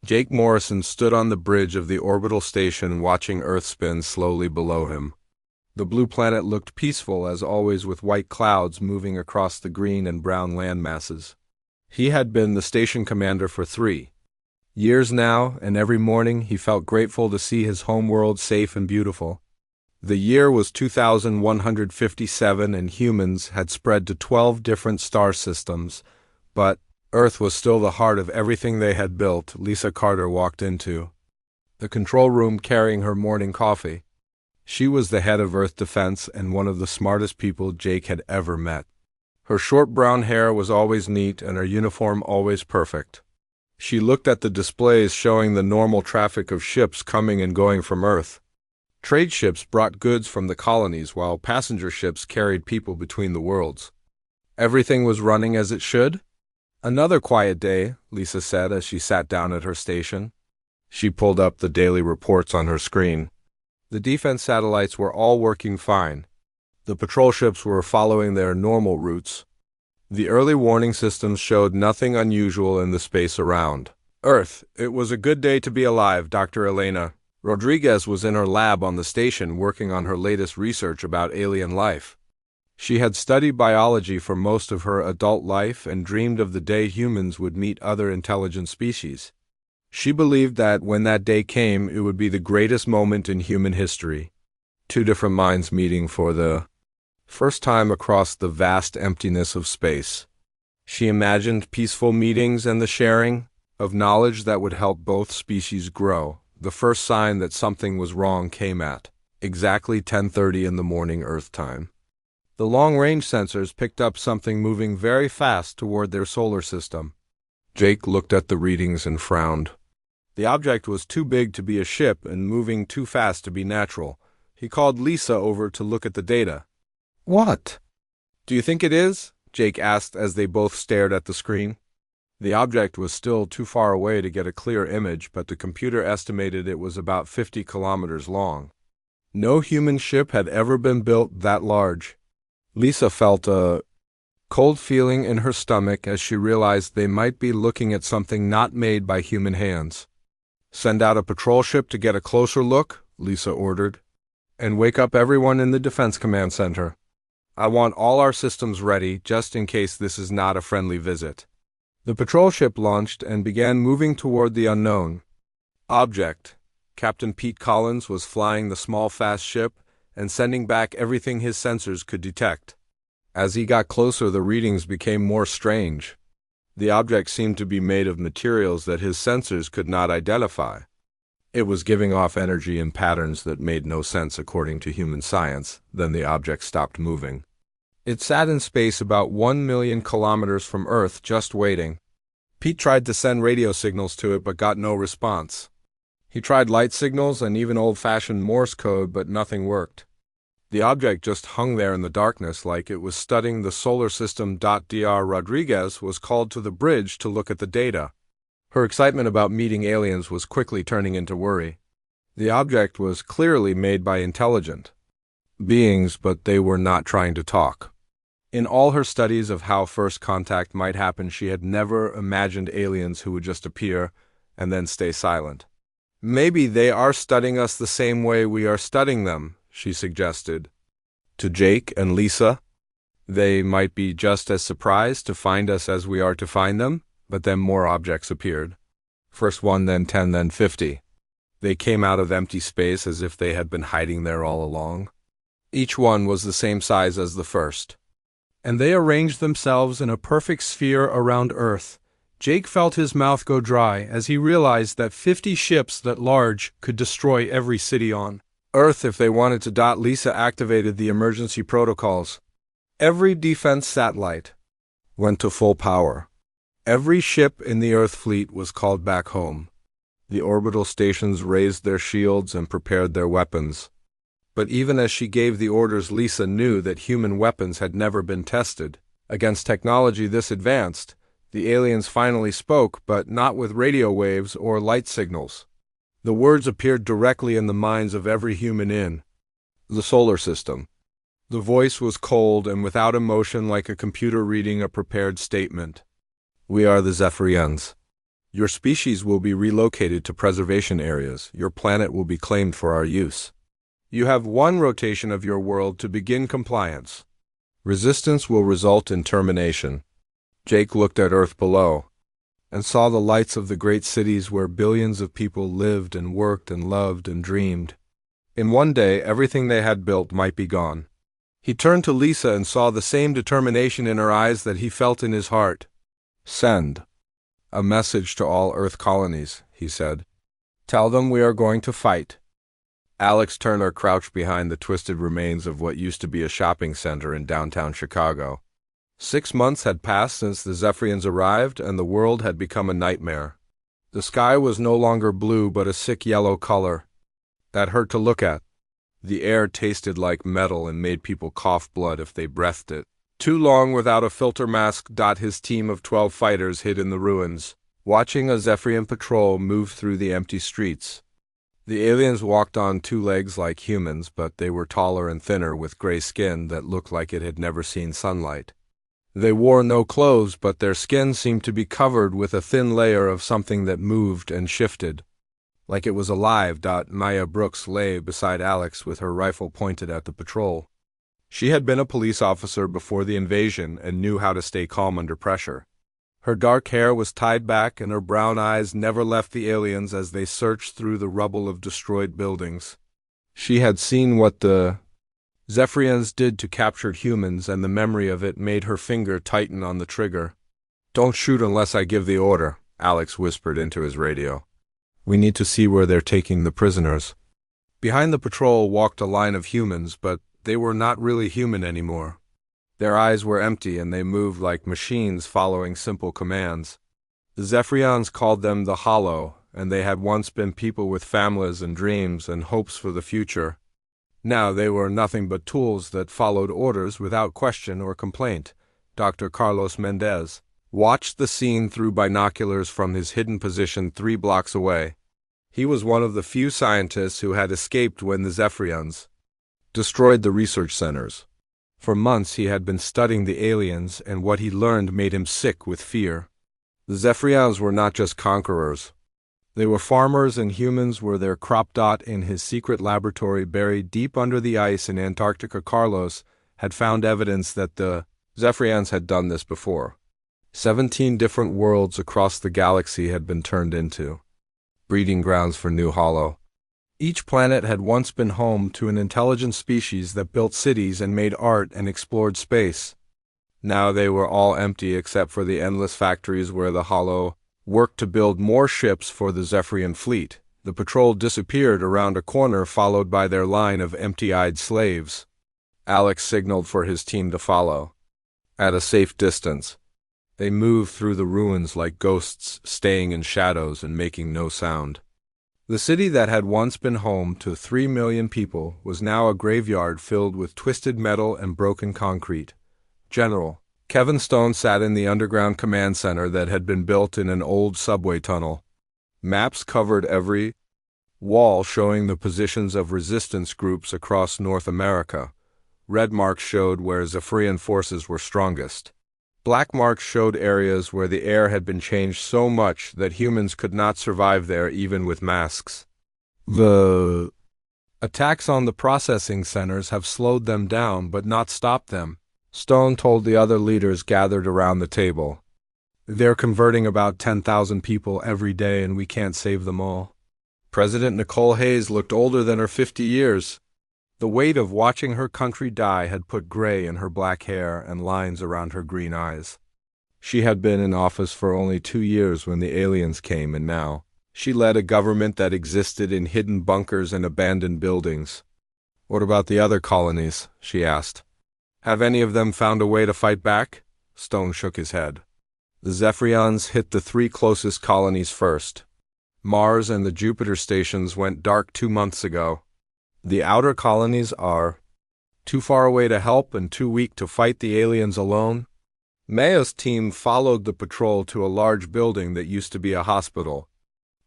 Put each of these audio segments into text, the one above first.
Jake Morrison stood on the bridge of the orbital station watching Earth spin slowly below him. The blue planet looked peaceful as always with white clouds moving across the green and brown land masses. He had been the station commander for 3 years now, and every morning he felt grateful to see his homeworld safe and beautiful. The year was 2157 and humans had spread to 12 different star systems, but Earth was still the heart of everything they had built. Lisa Carter walked into the control room carrying her morning coffee. She was the head of Earth Defense and one of the smartest people Jake had ever met. Her short brown hair was always neat and her uniform always perfect. She looked at the displays showing the normal traffic of ships coming and going from Earth. Trade ships brought goods from the colonies while passenger ships carried people between the worlds. Everything was running as it should? Another quiet day, Lisa said as she sat down at her station. She pulled up the daily reports on her screen. The defense satellites were all working fine. The patrol ships were following their normal routes. The early warning systems showed nothing unusual in the space around Earth. It was a good day to be alive. Dr. Elena Rodriguez was in her lab on the station working on her latest research about alien life. She had studied biology for most of her adult life and dreamed of the day humans would meet other intelligent species. She believed that when that day came, it would be the greatest moment in human history. 2 different minds meeting for the first time across the vast emptiness of space. She imagined peaceful meetings and the sharing of knowledge that would help both species grow. The first sign that something was wrong came at exactly 10:30 in the morning Earth time. The long-range sensors picked up something moving very fast toward their solar system. Jake looked at the readings and frowned. The object was too big to be a ship and moving too fast to be natural. He called Lisa over to look at the data. "What do you think it is?" Jake asked as they both stared at the screen. The object was still too far away to get a clear image, but the computer estimated it was about 50 kilometers long. No human ship had ever been built that large. Lisa felt a cold feeling in her stomach as she realized they might be looking at something not made by human hands. "Send out a patrol ship to get a closer look," Lisa ordered, "and wake up everyone in the Defense Command Center. I want all our systems ready just in case this is not a friendly visit." The patrol ship launched and began moving toward the unknown object. Captain Pete Collins was flying the small fast ship and sending back everything his sensors could detect. As he got closer, the readings became more strange. The object seemed to be made of materials that his sensors could not identify. It was giving off energy in patterns that made no sense according to human science. Then the object stopped moving. It sat in space about 1 million kilometers from Earth, just waiting. Pete tried to send radio signals to it but got no response. He tried light signals and even old-fashioned Morse code, but nothing worked. The object just hung there in the darkness like it was studying the solar system. Dr. Rodriguez was called to the bridge to look at the data. Her excitement about meeting aliens was quickly turning into worry. The object was clearly made by intelligent beings, but they were not trying to talk. In all her studies of how first contact might happen, she had never imagined aliens who would just appear and then stay silent. "Maybe they are studying us the same way we are studying them," she suggested. To Jake and Lisa, they might be just as surprised to find us as we are to find them. But then more objects appeared. First 1, then 10, then 50. They came out of empty space as if they had been hiding there all along. Each one was the same size as the first, and they arranged themselves in a perfect sphere around Earth. Jake felt his mouth go dry as he realized that 50 ships that large could destroy every city on Earth if they wanted to. Lisa activated the emergency protocols. Every defense satellite went to full power. Every ship in the Earth fleet was called back home. The orbital stations raised their shields and prepared their weapons. But even as she gave the orders, Lisa knew that human weapons had never been tested against technology this advanced. The aliens finally spoke, but not with radio waves or light signals. The words appeared directly in the minds of every human in the solar system. The voice was cold and without emotion, like a computer reading a prepared statement. "We are the Zephyrians. Your species will be relocated to preservation areas. Your planet will be claimed for our use. You have one rotation of your world to begin compliance. Resistance will result in termination. Jake looked at Earth below and saw the lights of the great cities where billions of people lived and worked and loved and dreamed. In one day, everything they had built might be gone. He turned to Lisa and saw the same determination in her eyes that he felt in his heart. Send a message to all Earth colonies, he said. Tell them we are going to fight. Alex Turner crouched behind the twisted remains of what used to be a shopping center in downtown Chicago. 6 months had passed since the Zephyrians arrived, and the world had become a nightmare. The sky was no longer blue but a sick yellow color that hurt to look at. The air tasted like metal and made people cough blood if they breathed it. Too long without a filter mask. His team of 12 fighters hid in the ruins, watching a Zephyrian patrol move through the empty streets. The aliens walked on 2 legs like humans, but they were taller and thinner with gray skin that looked like it had never seen sunlight. They wore no clothes, but their skin seemed to be covered with a thin layer of something that moved and shifted, like it was alive. Maya Brooks lay beside Alex with her rifle pointed at the patrol. She had been a police officer before the invasion and knew how to stay calm under pressure. Her dark hair was tied back and her brown eyes never left the aliens as they searched through the rubble of destroyed buildings. She had seen what the Zephyrians did to captured humans, and the memory of it made her finger tighten on the trigger. Don't shoot unless I give the order, Alex whispered into his radio. We need to see where they're taking the prisoners. Behind the patrol walked a line of humans, but they were not really human anymore. Their eyes were empty and they moved like machines following simple commands. The Zephyrians called them the Hollow, and they had once been people with families and dreams and hopes for the future. Now they were nothing but tools that followed orders without question or complaint. Dr. Carlos Mendez watched the scene through binoculars from his hidden position 3 blocks away. He was one of the few scientists who had escaped when the Zephyrians destroyed the research centers. For months he had been studying the aliens, and what he learned made him sick with fear. The Zephyrians were not just conquerors. They were farmers, and humans were their crop. In his secret laboratory buried deep under the ice in Antarctica, Carlos had found evidence that the Zephyrians had done this before. 17 different worlds across the galaxy had been turned into breeding grounds for new Hollow. Each planet had once been home to an intelligent species that built cities and made art and explored space. Now they were all empty except for the endless factories where the Hollow worked to build more ships for the Zephyrian fleet. The patrol disappeared around a corner, followed by their line of empty-eyed slaves. Alex signaled for his team to follow. At a safe distance, they moved through the ruins like ghosts, staying in shadows and making no sound. The city that had once been home to 3 million people was now a graveyard filled with twisted metal and broken concrete. General Kevin Stone sat in the underground command center that had been built in an old subway tunnel. Maps covered every wall showing the positions of resistance groups across North America. Red marks showed where Zephyrian forces were strongest. Black marks showed areas where the air had been changed so much that humans could not survive there even with masks. The attacks on the processing centers have slowed them down but not stopped them, Stone told the other leaders gathered around the table. They're converting about 10,000 people every day and we can't save them all. President Nicole Hayes looked older than her 50 years. The weight of watching her country die had put gray in her black hair and lines around her green eyes. She had been in office for only 2 years when the aliens came, and now she led a government that existed in hidden bunkers and abandoned buildings. What about the other colonies? She asked. Have any of them found a way to fight back? Stone shook his head. The Zephyrians hit the 3 closest colonies first. Mars and the Jupiter stations went dark 2 months ago. The outer colonies are too far away to help and too weak to fight the aliens alone. Maya's team followed the patrol to a large building that used to be a hospital.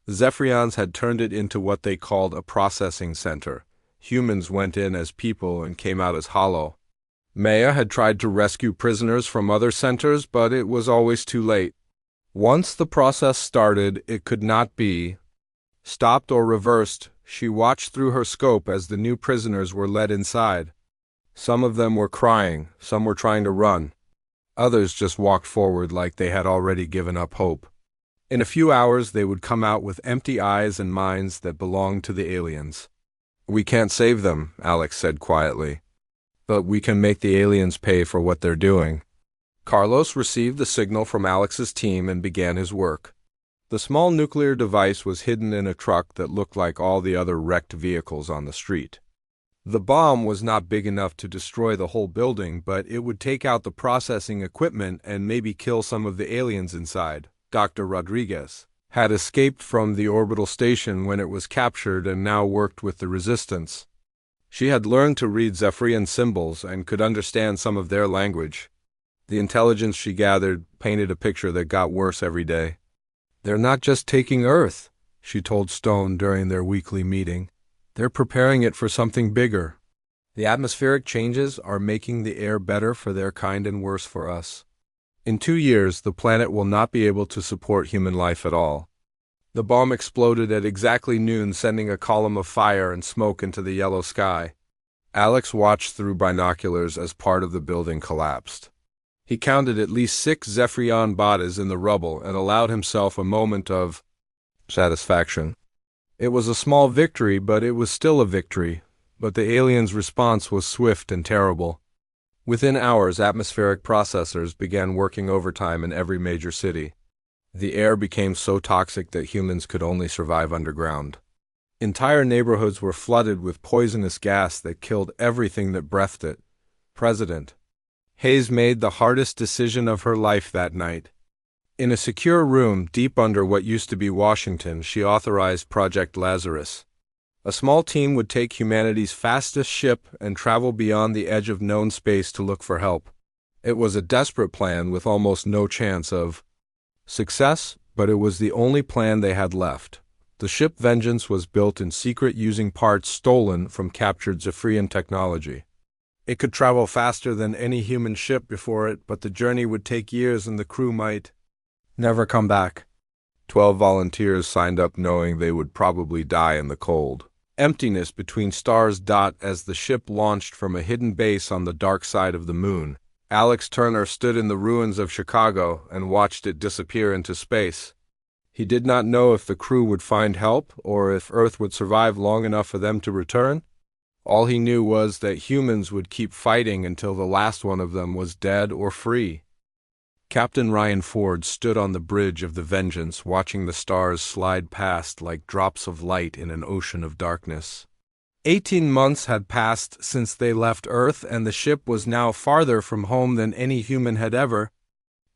The Zephyrians had turned it into what they called a processing center. Humans went in as people and came out as Hollow. Maya had tried to rescue prisoners from other centers, but it was always too late. Once the process started, it could not be stopped or reversed. She watched through her scope as the new prisoners were led inside. Some of them were crying, some were trying to run. Others just walked forward like they had already given up hope. In a few hours they would come out with empty eyes and minds that belonged to the aliens. "We can't save them," Alex said quietly. "But we can make the aliens pay for what they're doing." Carlos received the signal from Alex's team and began his work. The small nuclear device was hidden in a truck that looked like all the other wrecked vehicles on the street. The bomb was not big enough to destroy the whole building, but it would take out the processing equipment and maybe kill some of the aliens inside. Dr. Rodriguez had escaped from the orbital station when it was captured and now worked with the resistance. She had learned to read Zephyrian symbols and could understand some of their language. The intelligence she gathered painted a picture that got worse every day. "They're not just taking Earth," she told Stone during their weekly meeting. "They're preparing it for something bigger. The atmospheric changes are making the air better for their kind and worse for us. In 2 years, the planet will not be able to support human life at all." The bomb exploded at exactly noon, sending a column of fire and smoke into the yellow sky. Alex watched through binoculars as part of the building collapsed. He counted at least 6 Zephyrian bodies in the rubble and allowed himself a moment of satisfaction. It was a small victory, but it was still a victory. But the aliens' response was swift and terrible. Within hours, atmospheric processors began working overtime in every major city. The air became so toxic that humans could only survive underground. Entire neighborhoods were flooded with poisonous gas that killed everything that breathed it. President Hayes made the hardest decision of her life that night. In a secure room deep under what used to be Washington, she authorized Project Lazarus. A small team would take humanity's fastest ship and travel beyond the edge of known space to look for help. It was a desperate plan with almost no chance of success, but it was the only plan they had left. The ship Vengeance was built in secret using parts stolen from captured Zephyrian technology. It could travel faster than any human ship before it, but the journey would take years and the crew might never come back. 12 volunteers signed up knowing they would probably die in the cold. Emptiness between stars as the ship launched from a hidden base on the dark side of the moon. Alex Turner stood in the ruins of Chicago and watched it disappear into space. He did not know if the crew would find help or if Earth would survive long enough for them to return. All he knew was that humans would keep fighting until the last one of them was dead or free. Captain Ryan Ford stood on the bridge of the Vengeance, watching the stars slide past like drops of light in an ocean of darkness. 18 months had passed since they left Earth, and the ship was now farther from home than any human had ever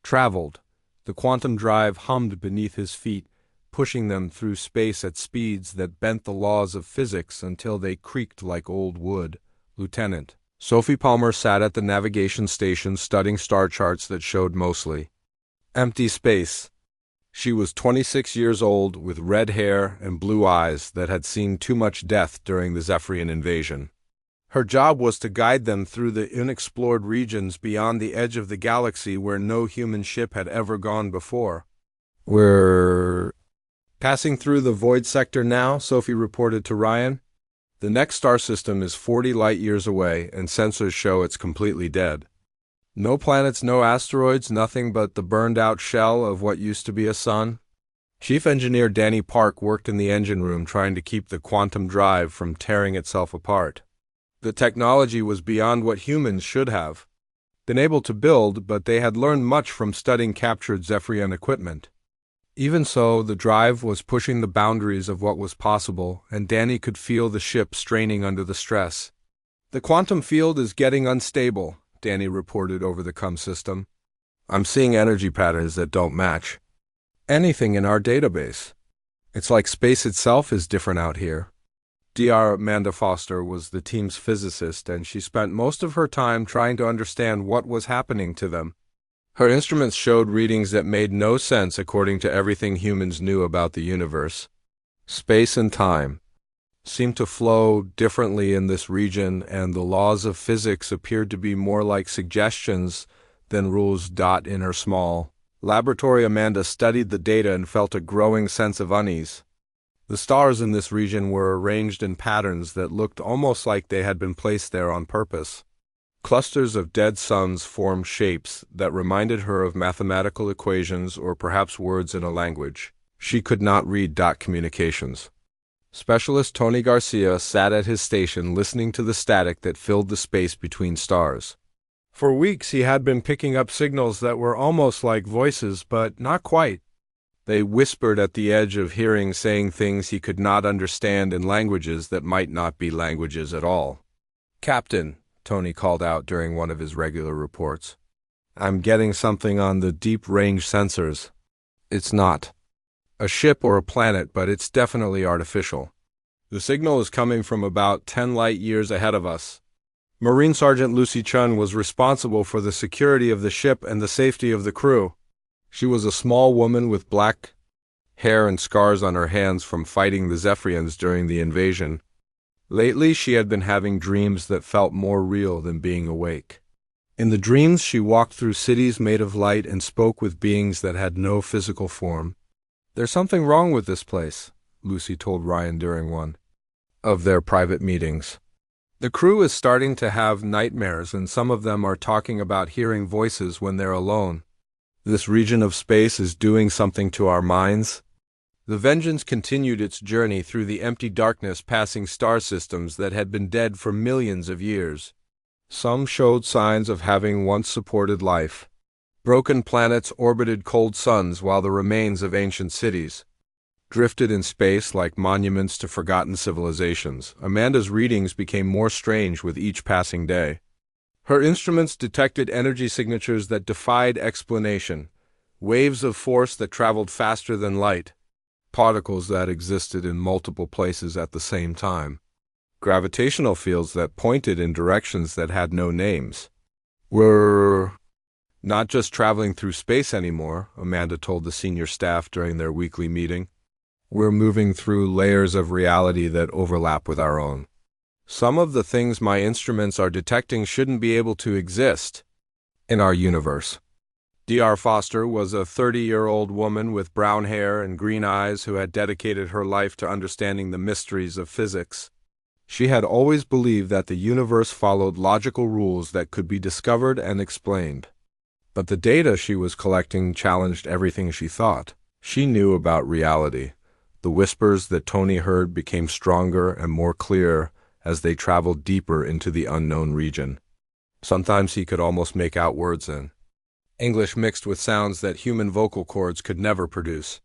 traveled. The quantum drive hummed beneath his feet, pushing them through space at speeds that bent the laws of physics until they creaked like old wood. Lieutenant Sophie Palmer sat at the navigation station studying star charts that showed mostly empty space. She was 26 years old, with red hair and blue eyes that had seen too much death during the Zephyrian invasion. Her job was to guide them through the unexplored regions beyond the edge of the galaxy where no human ship had ever gone before. "We're passing through the void sector now," Sophie reported to Ryan. "The next star system is 40 light-years away, and sensors show it's completely dead. No planets, no asteroids, nothing but the burned-out shell of what used to be a sun." Chief Engineer Danny Park worked in the engine room trying to keep the quantum drive from tearing itself apart. The technology was beyond what humans should have been able to build, but they had learned much from studying captured Zephyrian equipment. Even so, the drive was pushing the boundaries of what was possible, and Danny could feel the ship straining under the stress. "The quantum field is getting unstable," Danny reported over the comm system. "I'm seeing energy patterns that don't match anything in our database. It's like space itself is different out here." Dr. Amanda Foster was the team's physicist, and she spent most of her time trying to understand what was happening to them. Her instruments showed readings that made no sense according to everything humans knew about the universe. Space and time seemed to flow differently in this region, and the laws of physics appeared to be more like suggestions than rules. In her small Laboratory Amanda studied the data and felt a growing sense of unease. The stars in this region were arranged in patterns that looked almost like they had been placed there on purpose. Clusters of dead suns formed shapes that reminded her of mathematical equations or perhaps words in a language she could not read. Communications. Specialist Tony Garcia sat at his station listening to the static that filled the space between stars. For weeks he had been picking up signals that were almost like voices, but not quite. They whispered at the edge of hearing, saying things he could not understand in languages that might not be languages at all. "Captain," Tony called out during one of his regular reports, "I'm getting something on the deep-range sensors. It's not a ship or a planet, but it's definitely artificial. The signal is coming from about 10 light years ahead of us." Marine Sergeant Lucy Chun was responsible for the security of the ship and the safety of the crew. She was a small woman with black hair and scars on her hands from fighting the Zephyrians during the invasion. Lately, she had been having dreams that felt more real than being awake. In the dreams, she walked through cities made of light and spoke with beings that had no physical form. "There's something wrong with this place," Lucy told Ryan during one of their private meetings. "The crew is starting to have nightmares, and some of them are talking about hearing voices when they're alone. This region of space is doing something to our minds." The Vengeance continued its journey through the empty darkness, passing star systems that had been dead for millions of years. Some showed signs of having once supported life. Broken planets orbited cold suns, while the remains of ancient cities drifted in space like monuments to forgotten civilizations. Amanda's readings became more strange with each passing day. Her instruments detected energy signatures that defied explanation, waves of force that traveled faster than light, particles that existed in multiple places at the same time, gravitational fields that pointed in directions that had no names. "We're not just traveling through space anymore," Amanda told the senior staff during their weekly meeting. "We're moving through layers of reality that overlap with our own. Some of the things my instruments are detecting shouldn't be able to exist in our universe." D.R. Foster was a 30-year-old woman with brown hair and green eyes who had dedicated her life to understanding the mysteries of physics. She had always believed that the universe followed logical rules that could be discovered and explained. But the data she was collecting challenged everything she thought she knew about reality. The whispers that Tony heard became stronger and more clear as they traveled deeper into the unknown region. Sometimes he could almost make out words in English mixed with sounds that human vocal cords could never produce.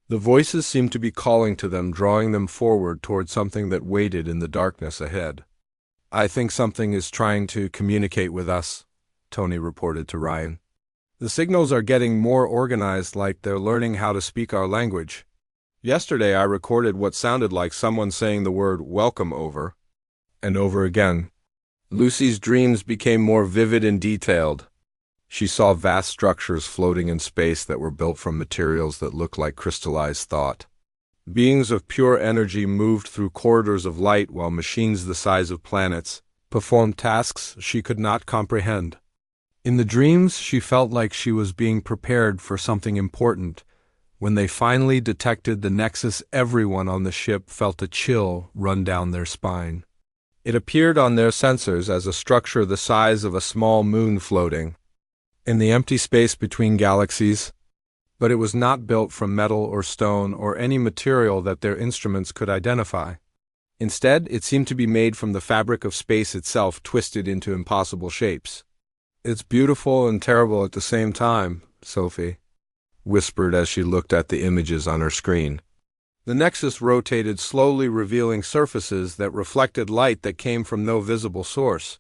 The voices seemed to be calling to them, drawing them forward toward something that waited in the darkness ahead. "I think something is trying to communicate with us," Tony reported to Ryan. "The signals are getting more organized, like they're learning how to speak our language. Yesterday I recorded what sounded like someone saying the word welcome over and over again." Lucy's dreams became more vivid and detailed. She saw vast structures floating in space that were built from materials that looked like crystallized thought. Beings of pure energy moved through corridors of light, while machines the size of planets performed tasks she could not comprehend. In the dreams, she felt like she was being prepared for something important. When they finally detected the nexus, everyone on the ship felt a chill run down their spine. It appeared on their sensors as a structure the size of a small moon floating in the empty space between galaxies, but it was not built from metal or stone or any material that their instruments could identify. Instead, it seemed to be made from the fabric of space itself, twisted into impossible shapes. "It's beautiful and terrible at the same time," Sophie whispered as she looked at the images on her screen. The nexus rotated slowly, revealing surfaces that reflected light that came from no visible source.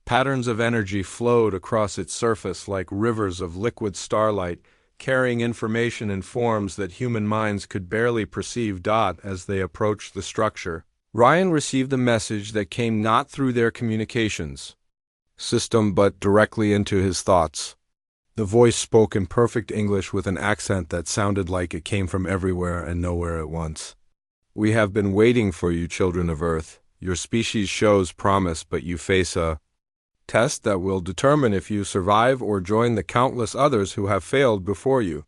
Patterns of energy flowed across its surface like rivers of liquid starlight, carrying information in forms that human minds could barely perceive. As they approached the structure, Ryan received a message that came not through their communications system but directly into his thoughts. The voice spoke in perfect English with an accent that sounded like it came from everywhere and nowhere at once. "We have been waiting for you, children of Earth. Your species shows promise, but you face a Test that will determine if you survive or join the countless others who have failed before you.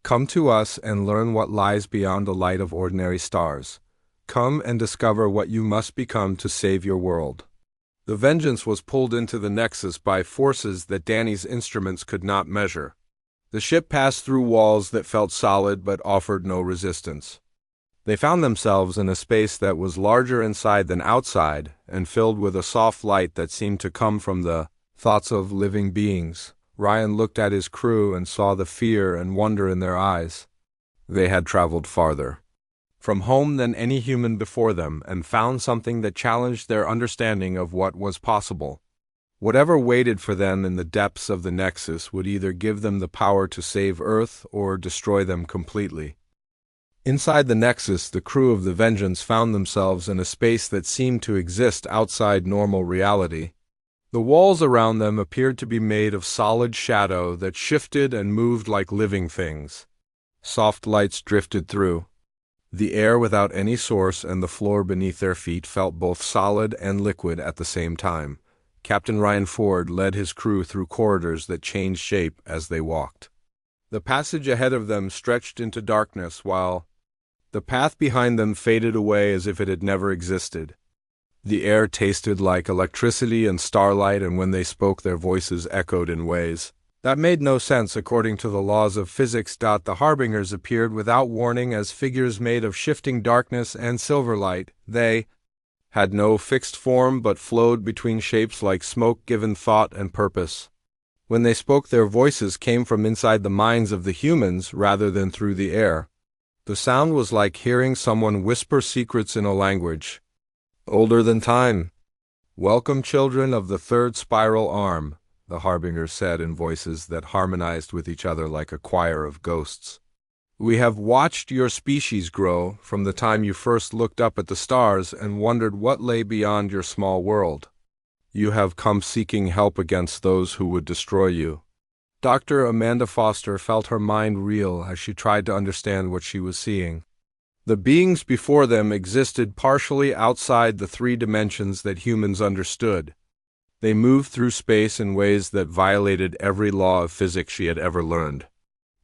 Come to us and learn what lies beyond the light of ordinary stars. Come and discover what you must become to save your world. The Vengeance was pulled into the Nexus by forces that Danny's instruments could not measure. The ship passed through walls that felt solid but offered no resistance. They found themselves in a space that was larger inside than outside and filled with a soft light that seemed to come from the thoughts of living beings. Ryan looked at his crew and saw the fear and wonder in their eyes. They had traveled farther from home than any human before them and found something that challenged their understanding of what was possible. Whatever waited for them in the depths of the Nexus would either give them the power to save Earth or destroy them completely. Inside the Nexus, the crew of the Vengeance found themselves in a space that seemed to exist outside normal reality. The walls around them appeared to be made of solid shadow that shifted and moved like living things. Soft lights drifted through. The air without any source and the floor beneath their feet felt both solid and liquid at the same time. Captain Ryan Ford led his crew through corridors that changed shape as they walked. The passage ahead of them stretched into darkness while the path behind them faded away as if it had never existed. The air tasted like electricity and starlight, and when they spoke, their voices echoed in ways that made no sense according to the laws of physics. The Harbingers appeared without warning as figures made of shifting darkness and silver light. They had no fixed form but flowed between shapes like smoke given thought and purpose. When they spoke, their voices came from inside the minds of the humans rather than through the air. The sound was like hearing someone whisper secrets in a language older than time. "Welcome, children of the third spiral arm," the Harbingers said in voices that harmonized with each other like a choir of ghosts. "We have watched your species grow from the time you first looked up at the stars and wondered what lay beyond your small world. You have come seeking help against those who would destroy you." Dr. Amanda Foster felt her mind reel as she tried to understand what she was seeing. The beings before them existed partially outside the three dimensions that humans understood. They moved through space in ways that violated every law of physics she had ever learned.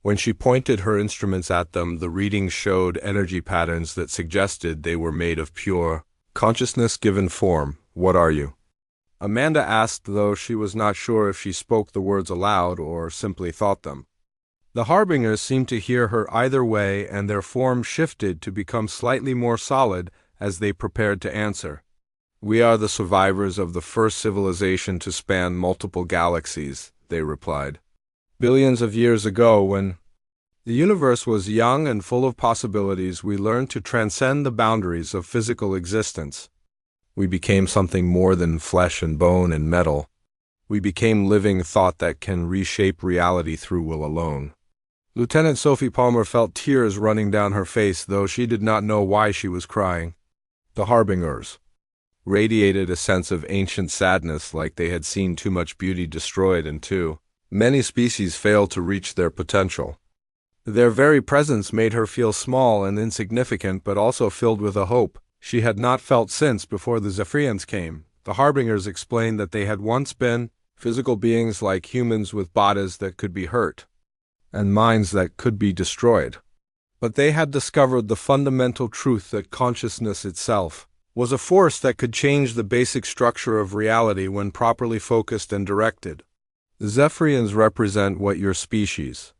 When she pointed her instruments at them, the readings showed energy patterns that suggested they were made of pure consciousness given form. "What are you?" Amanda asked, though she was not sure if she spoke the words aloud or simply thought them. The Harbingers seemed to hear her either way, and their form shifted to become slightly more solid as they prepared to answer. "We are the survivors of the first civilization to span multiple galaxies," they replied. "Billions of years ago, when the universe was young and full of possibilities, we learned to transcend the boundaries of physical existence. We became something more than flesh and bone and metal. We became living thought that can reshape reality through will alone." Lieutenant Sophie Palmer felt tears running down her face, though she did not know why she was crying. The Harbingers radiated a sense of ancient sadness, like they had seen too much beauty destroyed and too many species fail to reach their potential. Their very presence made her feel small and insignificant, but also filled with a hope she had not felt since before the Zephyrians came. The Harbingers explained that they had once been physical beings like humans with bodies that could be hurt and minds that could be destroyed. But they had discovered the fundamental truth that consciousness itself was a force that could change the basic structure of reality when properly focused and directed. The Zephyrians represent what your species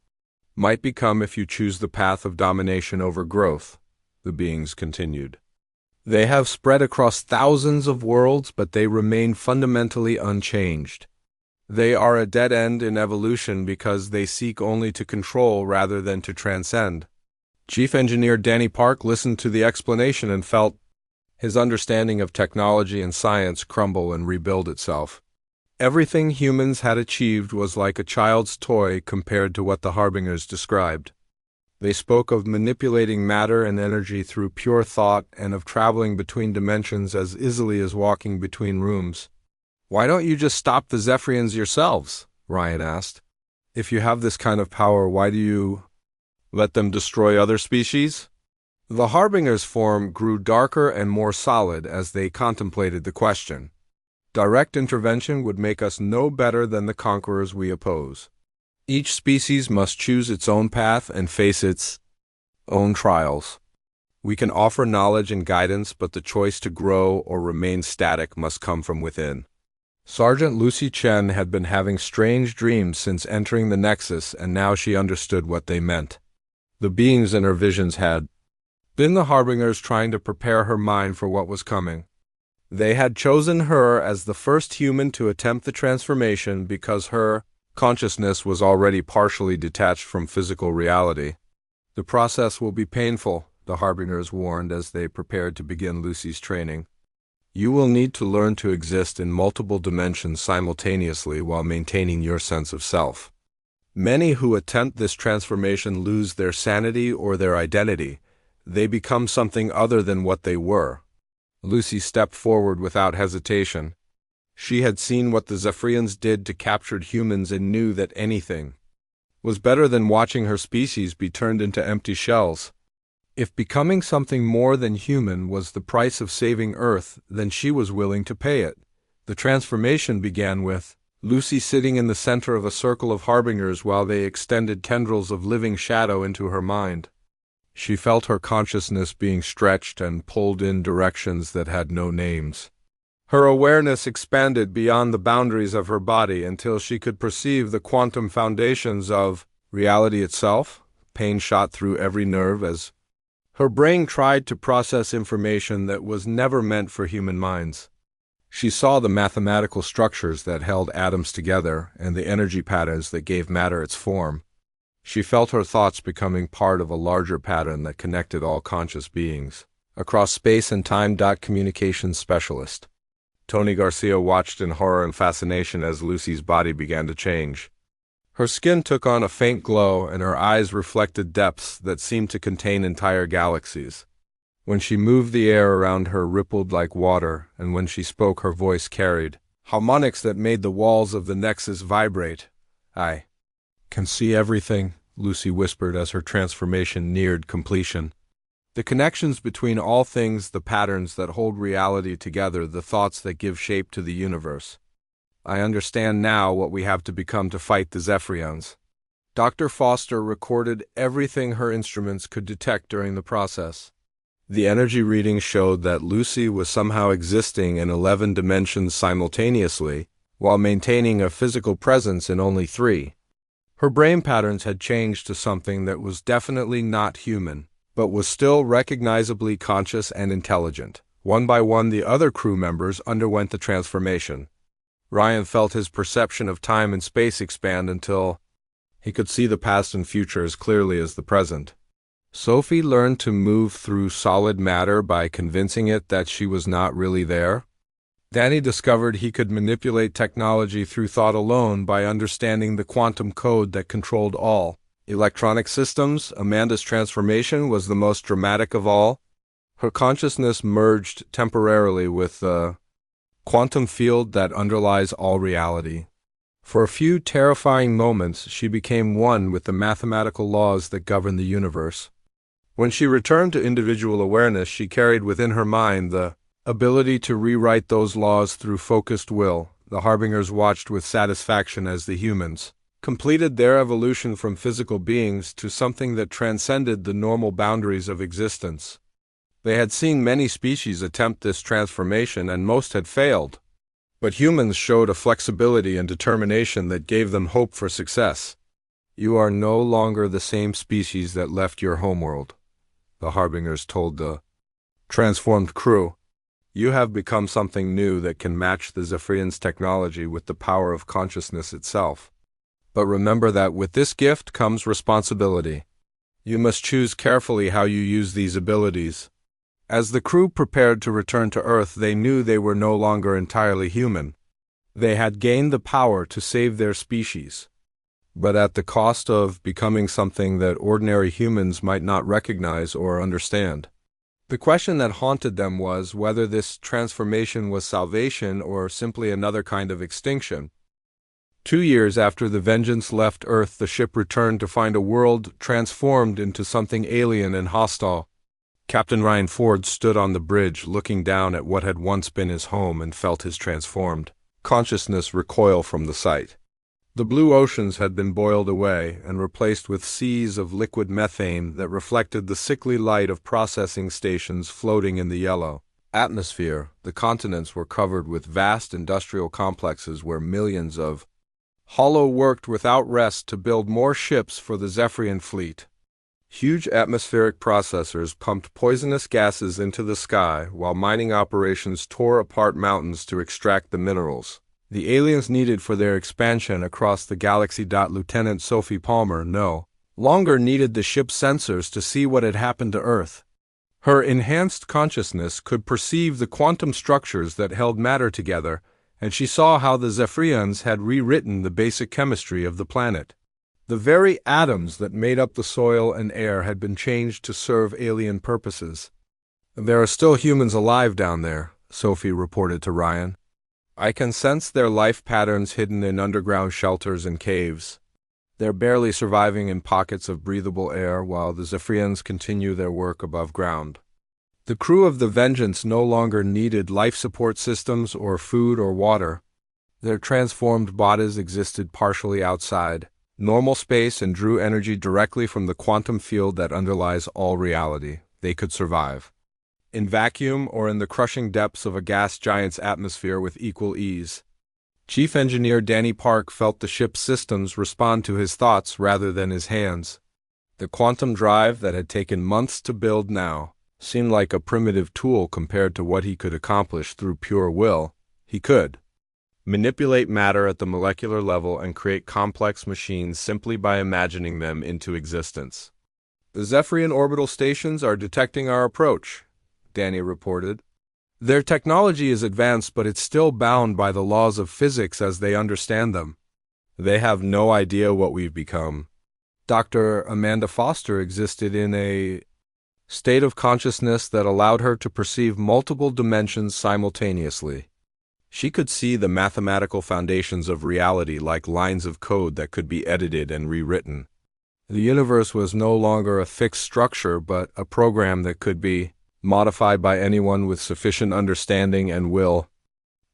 might become if you choose the path of domination over growth, the beings continued. They have spread across thousands of worlds, but they remain fundamentally unchanged. They are a dead end in evolution because they seek only to control rather than to transcend. Chief Engineer Danny Park listened to the explanation and felt his understanding of technology and science crumble and rebuild itself. Everything humans had achieved was like a child's toy compared to what the Harbingers described. They spoke of manipulating matter and energy through pure thought and of traveling between dimensions as easily as walking between rooms. "Why don't you just stop the Zephyrians yourselves?" Ryan asked. "If you have this kind of power, why do you let them destroy other species?" The Harbinger's form grew darker and more solid as they contemplated the question. Direct intervention would make us no better than the conquerors we oppose. Each species must choose its own path and face its own trials. We can offer knowledge and guidance, but the choice to grow or remain static must come from within. Sergeant Lucy Chen had been having strange dreams since entering the Nexus, and now she understood what they meant. The beings in her visions had been the harbingers trying to prepare her mind for what was coming. They had chosen her as the first human to attempt the transformation because her consciousness was already partially detached from physical reality. The process will be painful, the harbingers warned as they prepared to begin Lucy's training. You will need to learn to exist in multiple dimensions simultaneously while maintaining your sense of self. Many who attempt this transformation lose their sanity or their identity. They become something other than what they were. Lucy stepped forward without hesitation. She had seen what the Zephyrians did to captured humans and knew that anything was better than watching her species be turned into empty shells. If becoming something more than human was the price of saving Earth, then she was willing to pay it. The transformation began with Lucy sitting in the center of a circle of harbingers while they extended tendrils of living shadow into her mind. She felt her consciousness being stretched and pulled in directions that had no names. Her awareness expanded beyond the boundaries of her body until she could perceive the quantum foundations of reality itself. Pain shot through every nerve as her brain tried to process information that was never meant for human minds. She saw the mathematical structures that held atoms together and the energy patterns that gave matter its form. She felt her thoughts becoming part of a larger pattern that connected all conscious beings. Across space and time. Communications specialist Tony Garcia watched in horror and fascination as Lucy's body began to change. Her skin took on a faint glow, and her eyes reflected depths that seemed to contain entire galaxies. When she moved, the air around her rippled like water, and when she spoke, her voice carried harmonics that made the walls of the Nexus vibrate. "I can see everything," Lucy whispered as her transformation neared completion. The connections between all things, the patterns that hold reality together, the thoughts that give shape to the universe. I understand now what we have to become to fight the Zephyrians. Dr. Foster recorded everything her instruments could detect during the process. The energy readings showed that Lucy was somehow existing in 11 dimensions simultaneously, while maintaining a physical presence in only 3. Her brain patterns had changed to something that was definitely not human, but was still recognizably conscious and intelligent. One by one, the other crew members underwent the transformation. Ryan felt his perception of time and space expand until he could see the past and future as clearly as the present. Sophie learned to move through solid matter by convincing it that she was not really there. Danny discovered he could manipulate technology through thought alone by understanding the quantum code that controlled all electronic systems. Amanda's transformation was the most dramatic of all. Her consciousness merged temporarily with the quantum field that underlies all reality. For a few terrifying moments, she became one with the mathematical laws that govern the universe. When she returned to individual awareness, she carried within her mind the ability to rewrite those laws through focused will. The harbingers watched with satisfaction as the humans completed their evolution from physical beings to something that transcended the normal boundaries of existence. They had seen many species attempt this transformation, and most had failed. But humans showed a flexibility and determination that gave them hope for success. "You are no longer the same species that left your homeworld," the harbingers told the transformed crew. "You have become something new that can match the Zephyrians' technology with the power of consciousness itself. But remember that with this gift comes responsibility. You must choose carefully how you use these abilities." As the crew prepared to return to Earth, they knew they were no longer entirely human. They had gained the power to save their species, but at the cost of becoming something that ordinary humans might not recognize or understand. The question that haunted them was whether this transformation was salvation or simply another kind of extinction. 2 years after the Vengeance left Earth, the ship returned to find a world transformed into something alien and hostile. Captain Ryan Ford stood on the bridge looking down at what had once been his home and felt his transformed consciousness recoil from the sight. The blue oceans had been boiled away and replaced with seas of liquid methane that reflected the sickly light of processing stations floating in the yellow atmosphere. The continents were covered with vast industrial complexes where millions of Hollow worked without rest to build more ships for the Zephyrian fleet. Huge atmospheric processors pumped poisonous gases into the sky while mining operations tore apart mountains to extract the minerals the aliens needed for their expansion across the galaxy. Lieutenant Sophie Palmer no longer needed the ship's sensors to see what had happened to Earth. Her enhanced consciousness could perceive the quantum structures that held matter together, and she saw how the Zephyrians had rewritten the basic chemistry of the planet. The very atoms that made up the soil and air had been changed to serve alien purposes. "There are still humans alive down there," Sophie reported to Ryan. "I can sense their life patterns hidden in underground shelters and caves. They're barely surviving in pockets of breathable air while the Zephyrians continue their work above ground." The crew of the Vengeance no longer needed life support systems or food or water. Their transformed bodies existed partially outside normal space and drew energy directly from the quantum field that underlies all reality. They could survive in vacuum or in the crushing depths of a gas giant's atmosphere with equal ease. Chief Engineer Danny Park felt the ship's systems respond to his thoughts rather than his hands. The quantum drive that had taken months to build now seemed like a primitive tool compared to what he could accomplish through pure will. He could manipulate matter at the molecular level and create complex machines simply by imagining them into existence. "The Zephyrian orbital stations are detecting our approach," Danny reported. "Their technology is advanced, but it's still bound by the laws of physics as they understand them. They have no idea what we've become." Dr. Amanda Foster existed in a state of consciousness that allowed her to perceive multiple dimensions simultaneously. She could see the mathematical foundations of reality like lines of code that could be edited and rewritten. The universe was no longer a fixed structure, but a program that could be modified by anyone with sufficient understanding and will.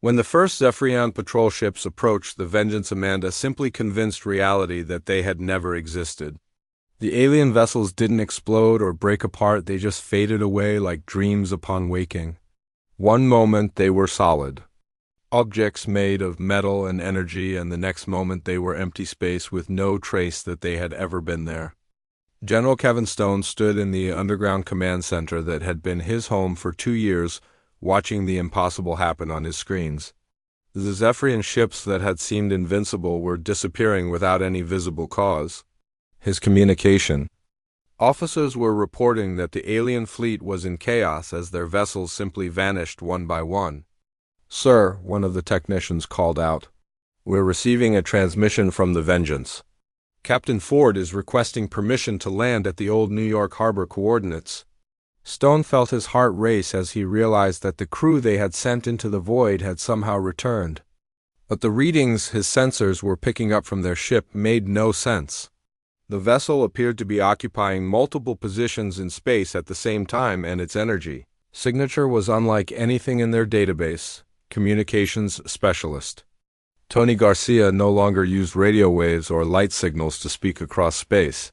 When the first Zephyrian patrol ships approached the Vengeance, Amanda simply convinced reality that they had never existed. The alien vessels didn't explode or break apart, they just faded away like dreams upon waking. One moment they were solid objects made of metal and energy, and the next moment they were empty space with no trace that they had ever been there. General Kevin Stone stood in the underground command center that had been his home for 2 years, watching the impossible happen on his screens. The Zephyrian ships that had seemed invincible were disappearing without any visible cause. His communication officers were reporting that the alien fleet was in chaos as their vessels simply vanished one by one. "Sir," one of the technicians called out, "we're receiving a transmission from the Vengeance. Captain Ford is requesting permission to land at the old New York Harbor coordinates." Stone felt his heart race as he realized that the crew they had sent into the void had somehow returned. But the readings his sensors were picking up from their ship made no sense. The vessel appeared to be occupying multiple positions in space at the same time, and its energy signature was unlike anything in their database. Communications specialist Tony Garcia no longer used radio waves or light signals to speak across space.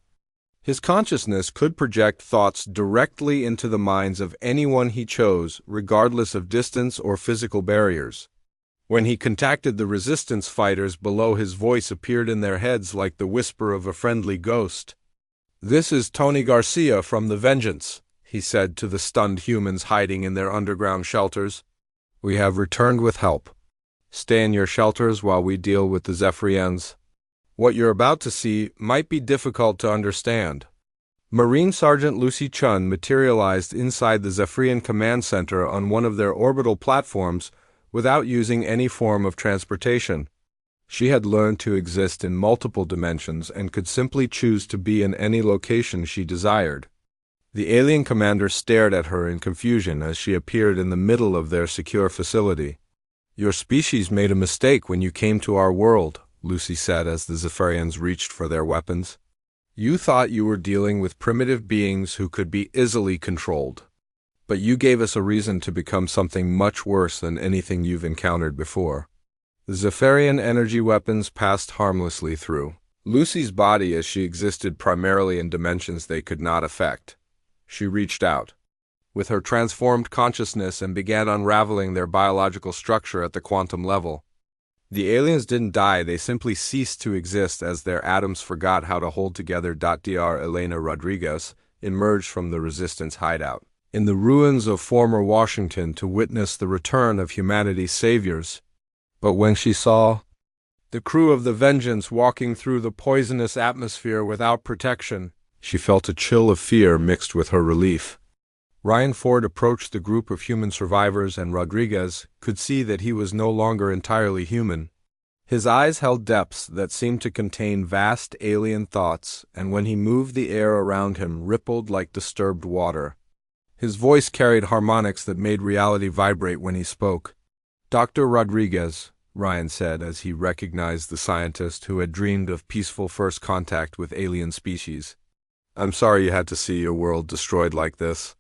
His consciousness could project thoughts directly into the minds of anyone he chose, regardless of distance or physical barriers. When he contacted the resistance fighters below, his voice appeared in their heads like the whisper of a friendly ghost. "This is Tony Garcia from the Vengeance," he said to the stunned humans hiding in their underground shelters. "We have returned with help. Stay in your shelters while we deal with the Zephyrians. What you're about to see might be difficult to understand." Marine Sergeant Lucy Chun materialized inside the Zephyrian command center on one of their orbital platforms without using any form of transportation. She had learned to exist in multiple dimensions and could simply choose to be in any location she desired. The alien commander stared at her in confusion as she appeared in the middle of their secure facility. "Your species made a mistake when you came to our world," Lucy said as the Zephyrians reached for their weapons. "You thought you were dealing with primitive beings who could be easily controlled. But you gave us a reason to become something much worse than anything you've encountered before. The Zephyrian energy weapons passed harmlessly through Lucy's body as she existed primarily in dimensions they could not affect. She reached out with her transformed consciousness and began unraveling their biological structure at the quantum level. The aliens didn't die, they simply ceased to exist as their atoms forgot how to hold together. Dr. Elena Rodriguez emerged from the resistance hideout in the ruins of former Washington to witness the return of humanity's saviors. But when she saw the crew of the Vengeance walking through the poisonous atmosphere without protection, she felt a chill of fear mixed with her relief. Ryan Ford approached the group of human survivors, and Rodriguez could see that he was no longer entirely human. His eyes held depths that seemed to contain vast alien thoughts, and when he moved, the air around him rippled like disturbed water. His voice carried harmonics that made reality vibrate when he spoke. "Dr. Rodriguez," Ryan said as he recognized the scientist who had dreamed of peaceful first contact with alien species, "I'm sorry you had to see your world destroyed like this.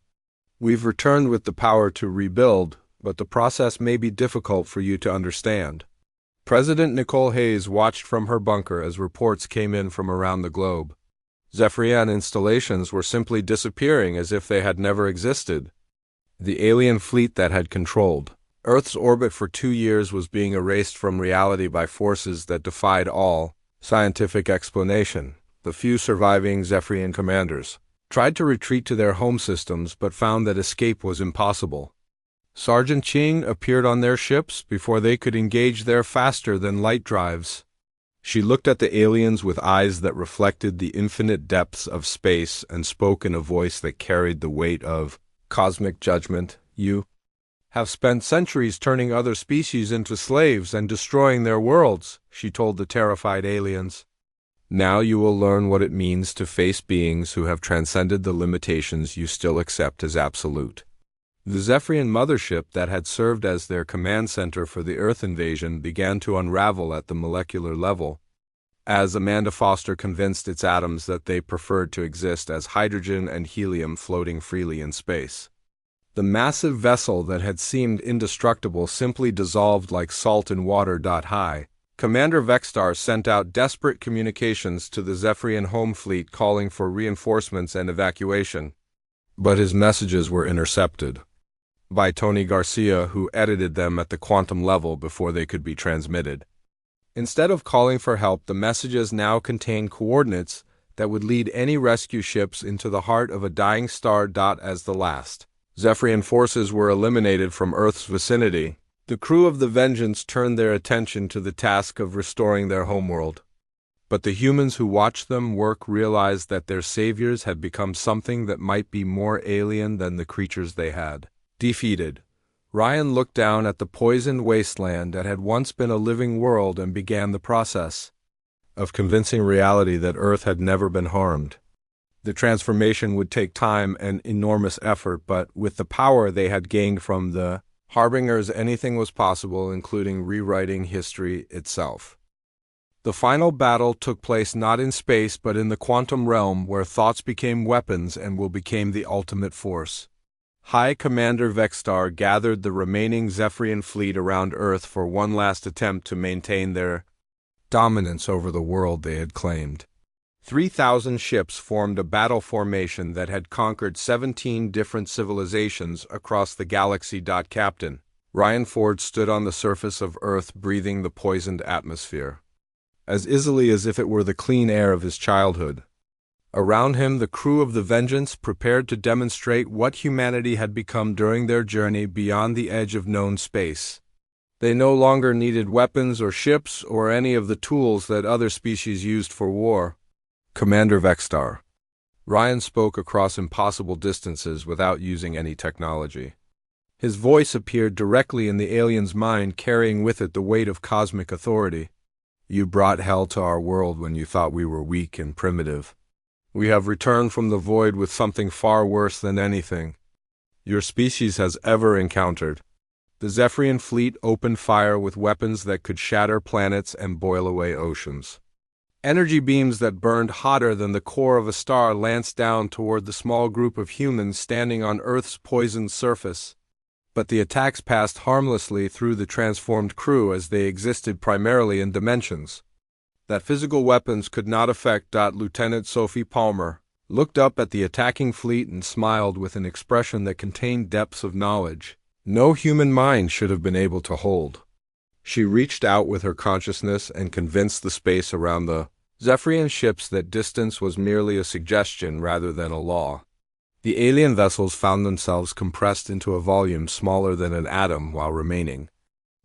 We've returned with the power to rebuild, but the process may be difficult for you to understand." President Nicole Hayes watched from her bunker as reports came in from around the globe. Zephyrian installations were simply disappearing as if they had never existed. The alien fleet that had controlled Earth's orbit for 2 years was being erased from reality by forces that defied all scientific explanation. The few surviving Zephyrian commanders tried to retreat to their home systems but found that escape was impossible. Sergeant Ching appeared on their ships before they could engage their faster-than-light drives. She looked at the aliens with eyes that reflected the infinite depths of space and spoke in a voice that carried the weight of cosmic judgment. "You have spent centuries turning other species into slaves and destroying their worlds," she told the terrified aliens. "Now you will learn what it means to face beings who have transcended the limitations you still accept as absolute." The Zephyrian mothership that had served as their command center for the Earth invasion began to unravel at the molecular level, as Amanda Foster convinced its atoms that they preferred to exist as hydrogen and helium floating freely in space. The massive vessel that had seemed indestructible simply dissolved like salt in water. High Commander Vexstar sent out desperate communications to the Zephyrian home fleet calling for reinforcements and evacuation, but his messages were intercepted by Tony Garcia, who edited them at the quantum level before they could be transmitted. Instead of calling for help, the messages now contained coordinates that would lead any rescue ships into the heart of a dying star. As the last Zephyrian forces were eliminated from Earth's vicinity, the crew of the Vengeance turned their attention to the task of restoring their homeworld. But the humans who watched them work realized that their saviors had become something that might be more alien than the creatures they had defeated. Ryan looked down at the poisoned wasteland that had once been a living world and began the process of convincing reality that Earth had never been harmed. The transformation would take time and enormous effort, but with the power they had gained from the Harbingers, anything was possible, including rewriting history itself. The final battle took place not in space but in the quantum realm, where thoughts became weapons and will become the ultimate force. High Commander Vexstar gathered the remaining Zephyrian fleet around Earth for one last attempt to maintain their dominance over the world they had claimed. 3,000 ships formed a battle formation that had conquered 17 different civilizations across the galaxy. Captain Ryan Ford stood on the surface of Earth, breathing the poisoned atmosphere as easily as if it were the clean air of his childhood. Around him, the crew of the Vengeance prepared to demonstrate what humanity had become during their journey beyond the edge of known space. They no longer needed weapons or ships or any of the tools that other species used for war. "Commander Vexstar." Ryan spoke across impossible distances without using any technology. His voice appeared directly in the alien's mind, carrying with it the weight of cosmic authority. "You brought hell to our world when you thought we were weak and primitive. We have returned from the void with something far worse than anything your species has ever encountered." The Zephyrian fleet opened fire with weapons that could shatter planets and boil away oceans. Energy beams that burned hotter than the core of a star lanced down toward the small group of humans standing on Earth's poisoned surface. But the attacks passed harmlessly through the transformed crew as they existed primarily in dimensions that physical weapons could not affect. Lieutenant Sophie Palmer looked up at the attacking fleet and smiled with an expression that contained depths of knowledge no human mind should have been able to hold. She reached out with her consciousness and convinced the space around the Zephyrian ships that distance was merely a suggestion rather than a law. The alien vessels found themselves compressed into a volume smaller than an atom while remaining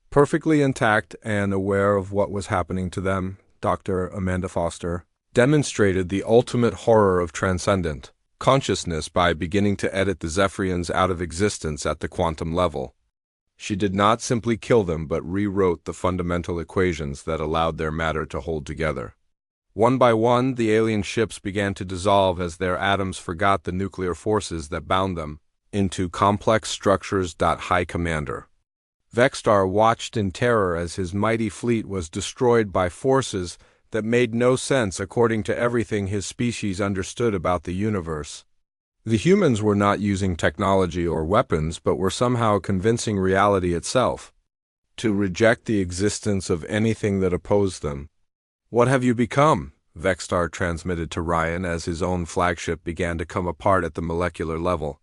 perfectly intact and aware of what was happening to them. Dr. Amanda Foster demonstrated the ultimate horror of transcendent consciousness by beginning to edit the Zephyrians out of existence at the quantum level. She did not simply kill them but rewrote the fundamental equations that allowed their matter to hold together. One by one, the alien ships began to dissolve as their atoms forgot the nuclear forces that bound them into complex structures. High Commander Vexstar watched in terror as his mighty fleet was destroyed by forces that made no sense according to everything his species understood about the universe. The humans were not using technology or weapons, but were somehow convincing reality itself to reject the existence of anything that opposed them. "What have you become?" Vexstar transmitted to Ryan as his own flagship began to come apart at the molecular level.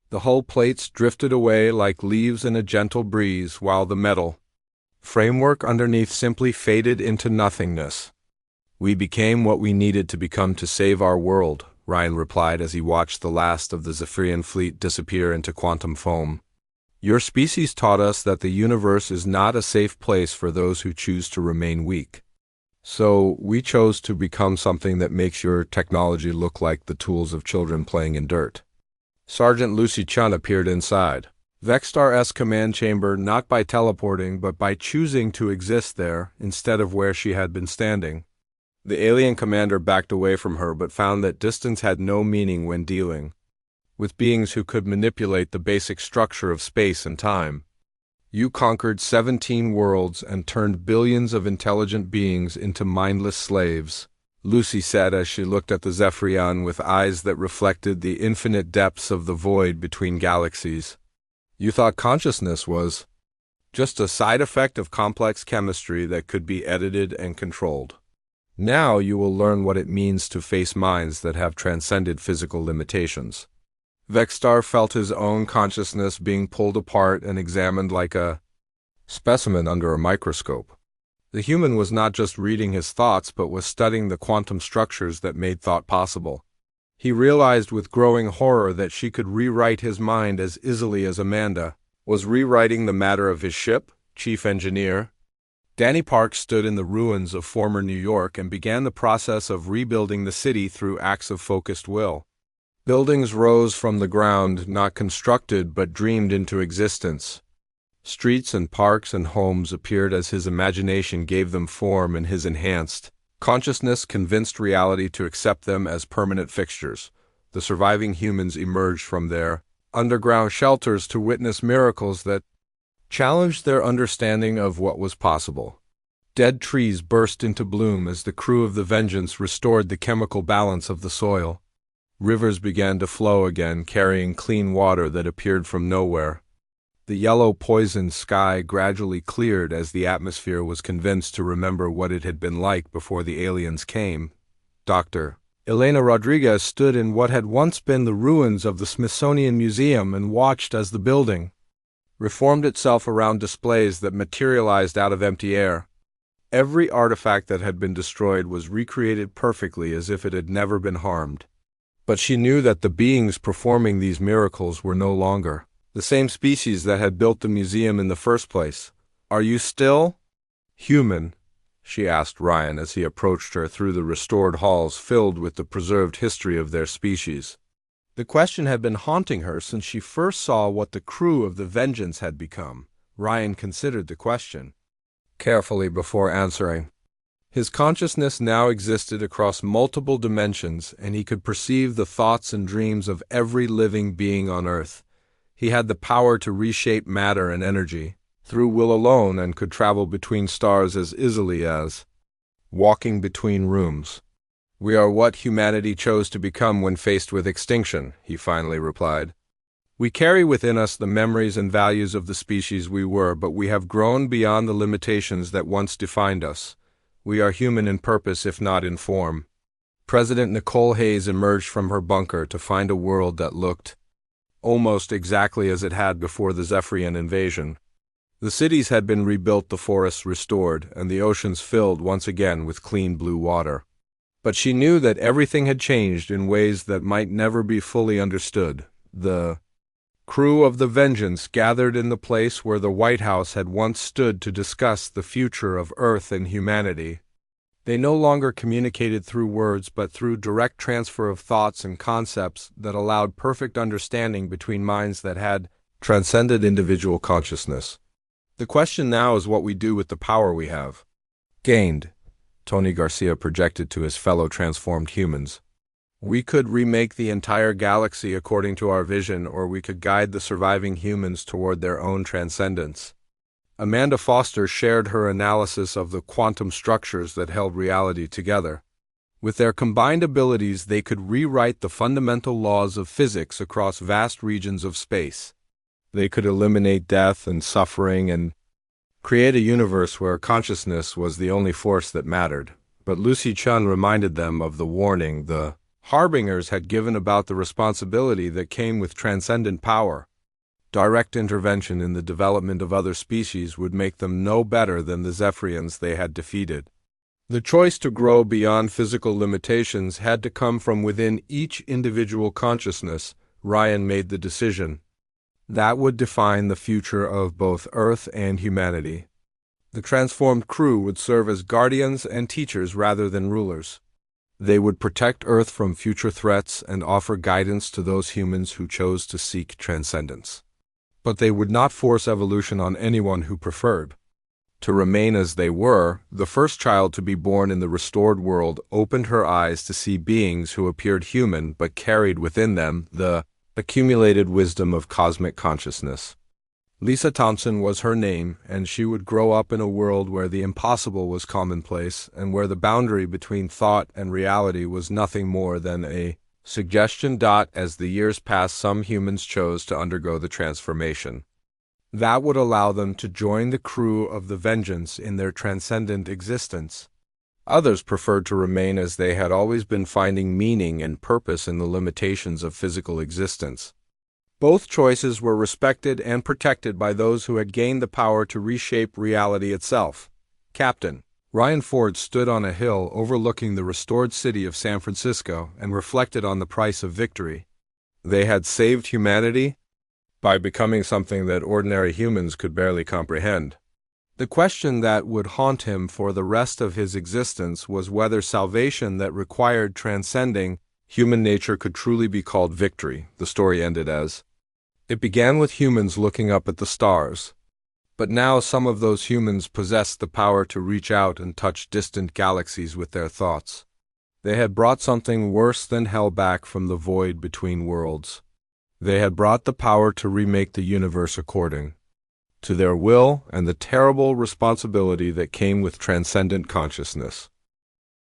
The hull plates drifted away like leaves in a gentle breeze, while the metal framework underneath simply faded into nothingness. "We became what we needed to become to save our world," Ryan replied as he watched the last of the Zephyrian fleet disappear into quantum foam. "Your species taught us that the universe is not a safe place for those who choose to remain weak. So we chose to become something that makes your technology look like the tools of children playing in dirt." Sergeant Lucy Chun appeared inside Vexstar's command chamber, not by teleporting but by choosing to exist there instead of where she had been standing. The alien commander backed away from her but found that distance had no meaning when dealing with beings who could manipulate the basic structure of space and time. "You conquered 17 worlds and turned billions of intelligent beings into mindless slaves," Lucy said as she looked at the Zephyrian with eyes that reflected the infinite depths of the void between galaxies. "You thought consciousness was just a side effect of complex chemistry that could be edited and controlled. Now you will learn what it means to face minds that have transcended physical limitations." Vexstar felt his own consciousness being pulled apart and examined like a specimen under a microscope. The human was not just reading his thoughts but was studying the quantum structures that made thought possible. He realized with growing horror that she could rewrite his mind as easily as Amanda was rewriting the matter of his ship. Chief Engineer Danny Park stood in the ruins of former New York and began the process of rebuilding the city through acts of focused will. Buildings rose from the ground, not constructed but dreamed into existence. Streets and parks and homes appeared as his imagination gave them form, and his enhanced consciousness convinced reality to accept them as permanent fixtures. The surviving humans emerged from their underground shelters to witness miracles that challenged their understanding of what was possible. Dead trees burst into bloom as the crew of the Vengeance restored the chemical balance of the soil. Rivers began to flow again, carrying clean water that appeared from nowhere. The yellow poisoned sky gradually cleared as the atmosphere was convinced to remember what it had been like before the aliens came. Dr. Elena Rodriguez stood in what had once been the ruins of the Smithsonian Museum and watched as the building reformed itself around displays that materialized out of empty air. Every artifact that had been destroyed was recreated perfectly as if it had never been harmed. But she knew that the beings performing these miracles were no longer the same species that had built the museum in the first place. "Are you still human?" she asked Ryan as he approached her through the restored halls filled with the preserved history of their species. The question had been haunting her since she first saw what the crew of the Vengeance had become. Ryan considered the question carefully before answering. His consciousness now existed across multiple dimensions, and he could perceive the thoughts and dreams of every living being on Earth. He had the power to reshape matter and energy through will alone and could travel between stars as easily as walking between rooms. "We are what humanity chose to become when faced with extinction," he finally replied. "We carry within us the memories and values of the species we were, but we have grown beyond the limitations that once defined us. We are human in purpose, if not in form." President Nicole Hayes emerged from her bunker to find a world that looked almost exactly as it had before the Zephyrian invasion. The cities had been rebuilt, the forests restored, and the oceans filled once again with clean blue water. But she knew that everything had changed in ways that might never be fully understood. The crew of the Vengeance gathered in the place where the White House had once stood to discuss the future of Earth and humanity. They no longer communicated through words, but through direct transfer of thoughts and concepts that allowed perfect understanding between minds that had transcended individual consciousness. "The question now is what we do with the power we have gained," Tony Garcia projected to his fellow transformed humans. "We could remake the entire galaxy according to our vision, or we could guide the surviving humans toward their own transcendence." Amanda Foster shared her analysis of the quantum structures that held reality together. With their combined abilities, they could rewrite the fundamental laws of physics across vast regions of space. They could eliminate death and suffering and create a universe where consciousness was the only force that mattered. But Lucy Chun reminded them of the warning the Harbingers had given about the responsibility that came with transcendent power. Direct intervention in the development of other species would make them no better than the Zephyrians they had defeated. The choice to grow beyond physical limitations had to come from within each individual consciousness. Ryan made the decision. That would define the future of both Earth and humanity. The transformed crew would serve as guardians and teachers rather than rulers. They would protect Earth from future threats and offer guidance to those humans who chose to seek transcendence. But they would not force evolution on anyone who preferred to remain as they were. The first child to be born in the restored world opened her eyes to see beings who appeared human but carried within them the accumulated wisdom of cosmic consciousness. Lisa Thompson was her name, and she would grow up in a world where the impossible was commonplace and where the boundary between thought and reality was nothing more than a suggestion. As the years passed, some humans chose to undergo the transformation. That would allow them to join the crew of the Vengeance in their transcendent existence. Others preferred to remain as they had always been, finding meaning and purpose in the limitations of physical existence. Both choices were respected and protected by those who had gained the power to reshape reality itself. Captain Ryan Ford stood on a hill overlooking the restored city of San Francisco and reflected on the price of victory. They had saved humanity by becoming something that ordinary humans could barely comprehend. The question that would haunt him for the rest of his existence was whether salvation that required transcending human nature could truly be called victory. The story ended as, "It began with humans looking up at the stars. But now some of those humans possessed the power to reach out and touch distant galaxies with their thoughts. They had brought something worse than hell back from the void between worlds. They had brought the power to remake the universe according to their will and the terrible responsibility that came with transcendent consciousness."